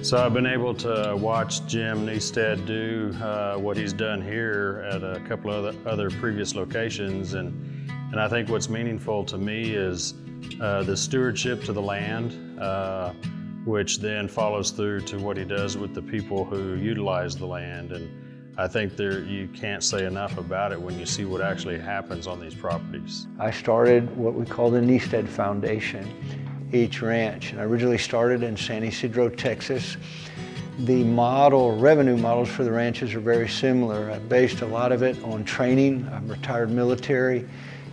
So I've been able to watch Jim Kniestedt do what he's done here at a couple of other previous locations, and I think what's meaningful to me is the stewardship to the land, which then follows through to what he does with the people who utilize the land. And I think you can't say enough about it when you see what actually happens on these properties. I started what we call the Kniestedt Foundation, each ranch, and I originally started in San Ysidro, Texas. The revenue models for the ranches are very similar. I based a lot of it on training. I'm retired military,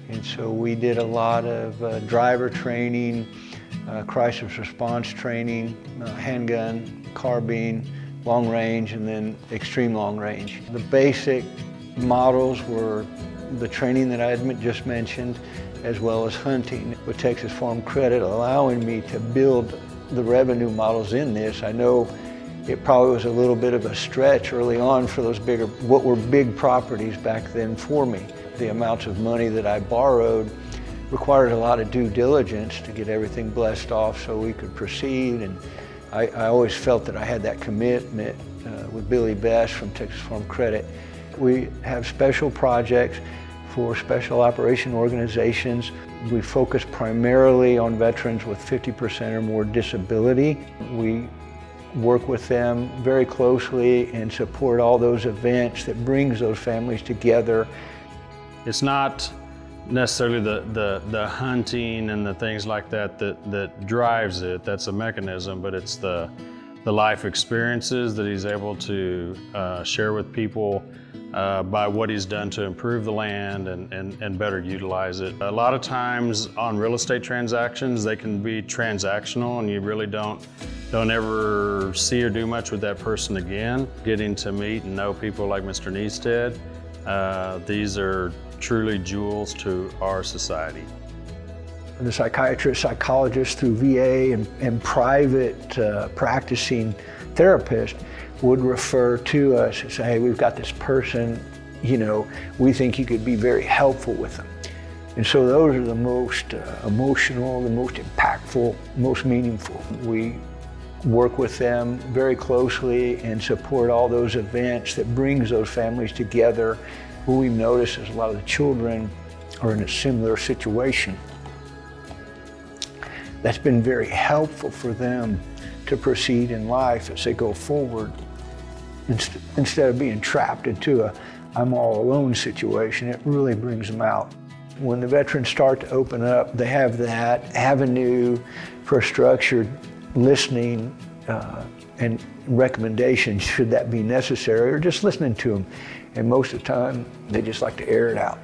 and so we did a lot of driver training, crisis response training, handgun, carbine, long range, and then extreme long range. The basic models were the training that I had just mentioned, as well as hunting. With Texas Farm Credit allowing me to build the revenue models in this, I know it probably was a little bit of a stretch early on for those what were big properties back then for me. The amounts of money that I borrowed required a lot of due diligence to get everything blessed off so we could proceed. And I always felt that I had that commitment with Billy Best from Texas Farm Credit. We have special projects for special operation organizations. We focus primarily on veterans with 50% or more disability. We work with them very closely and support all those events that brings those families together. It's not necessarily the hunting and the things like that drives it. That's a mechanism, but it's the life experiences that he's able to share with people by what he's done to improve the land and better utilize it. A lot of times on real estate transactions, they can be transactional and you really don't ever see or do much with that person again. Getting to meet and know people like Mr. Kniestedt, these are truly jewels to our society. The psychiatrist, psychologist through VA and private practicing therapist would refer to us and say, hey, we've got this person, we think you could be very helpful with them. And so those are the most emotional, the most impactful, most meaningful. We work with them very closely and support all those events that brings those families together. What we've noticed is a lot of the children are in a similar situation. That's been very helpful for them to proceed in life as they go forward. Instead of being trapped into a I'm all alone situation, it really brings them out. When the veterans start to open up, they have that avenue for structured listening and recommendations should that be necessary, or just listening to them. And most of the time, they just like to air it out.